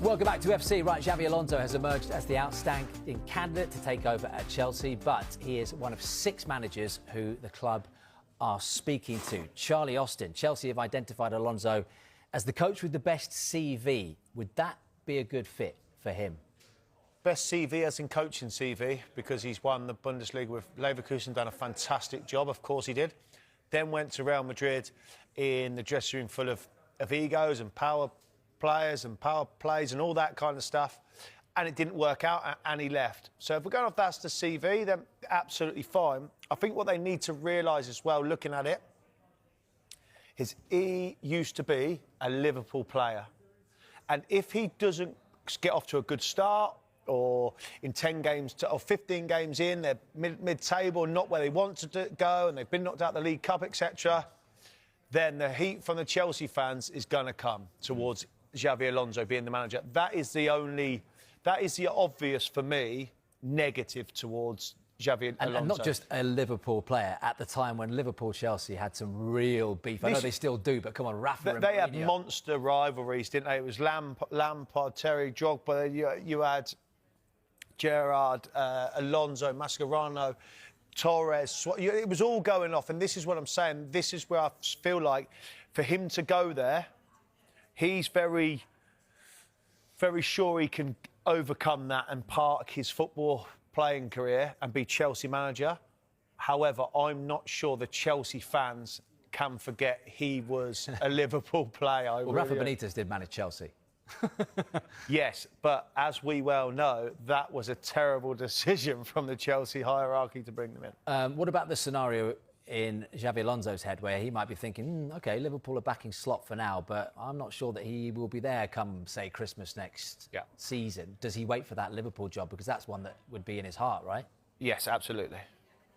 Welcome back to FC. Right, Xabi Alonso has emerged as the outstanding candidate to take over at Chelsea, but he is one of 6 managers who the club are speaking to. Charlie Austin, Chelsea have identified Alonso as the coach with the best CV. Would that be a good fit for him? Best CV as in coaching CV, because he's won the Bundesliga with Leverkusen, done a fantastic job, of course he did. Then went to Real Madrid in the dressing room full of egos and power players and power plays and all that kind of stuff, and it didn't work out and he left. So if we're going off that's the CV, then absolutely fine. I think what they need to realise as well, looking at it, is he used to be a Liverpool player, and if he doesn't get off to a good start, or in 10 games or 15 games in, they're mid-table, not where they want to go, and they've been knocked out of the League Cup, etc., then the heat from the Chelsea fans is going to come towards Xabi Alonso being the manager. That is the obvious, for me, negative towards Xabi Alonso. And not just a Liverpool player. At the time when Liverpool-Chelsea had some real beef. I know they still do, but come on, Rafa and They had Mourinho. monster rivalries, didn't they? It was Lampard, Terry, Drogba. You had Gerrard, Alonso, Mascherano, Torres. It was all going off, and this is what I'm saying. This is where I feel like for him to go there, he's very, very sure he can overcome that and park his football playing career and be Chelsea manager. However, I'm not sure the Chelsea fans can forget he was a Liverpool player. Well, Rafa Benitez did manage Chelsea. Yes, but as we well know, that was a terrible decision from the Chelsea hierarchy to bring them in. What about the scenario in Xabi Alonso's head where he might be thinking, OK, Liverpool are backing Slot for now, but I'm not sure that he will be there come, say, Christmas next season. Does he wait for that Liverpool job? Because that's one that would be in his heart, right? Yes, absolutely.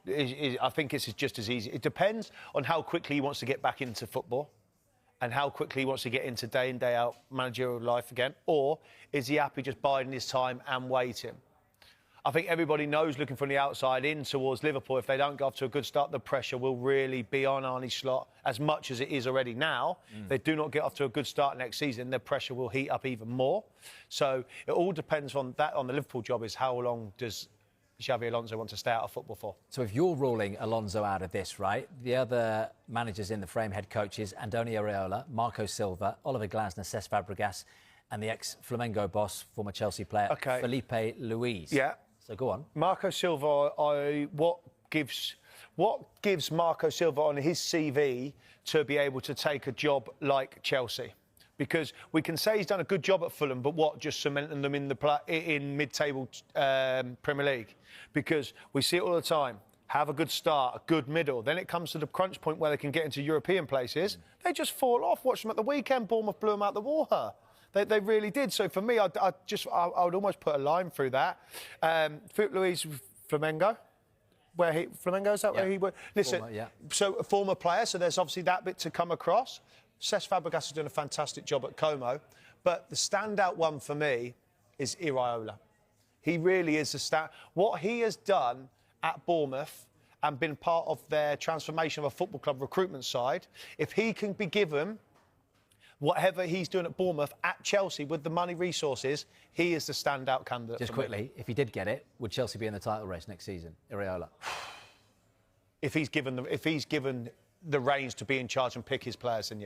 I think it's just as easy. It depends on how quickly he wants to get back into football and how quickly he wants to get into day in, day out managerial life again. Or is he happy just biding his time and waiting? I think everybody knows, looking from the outside in towards Liverpool, if they don't go off to a good start, the pressure will really be on Arne Slot as much as it is already now. If they do not get off to a good start next season, the pressure will heat up even more. So it all depends on that. On the Liverpool job is how long does Xabi Alonso want to stay out of football for? So if you're ruling Alonso out of this, right, the other managers in the frame, head coaches, Andoni Iraola, Marco Silva, Oliver Glasner, Cesc Fabregas, and the ex-Flamengo boss, former Chelsea player, Felipe Luis. Yeah. So go on. Marco Silva, what gives Marco Silva on his CV to be able to take a job like Chelsea? Because we can say he's done a good job at Fulham, but what, just cementing them in mid-table Premier League? Because we see it all the time. Have a good start, a good middle. Then it comes to the crunch point where they can get into European places. They just fall off. Watch them at the weekend. Bournemouth blew them out the water. They really did. So for me, I would almost put a line through that. Felipe Luis Flamengo, Flamengo, is that where he worked? Listen, so a former player, so there's obviously that bit to come across. Cesc Fabregas is doing a fantastic job at Como, but the standout one for me is Iraola. He really is a star. What he has done at Bournemouth and been part of their transformation of a football club recruitment side, if he can be given whatever he's doing at Bournemouth, at Chelsea, with the money resources, he is the standout candidate. Just quickly, if he did get it, would Chelsea be in the title race next season, Iraola? If he's given the reins to be in charge and pick his players, then yes.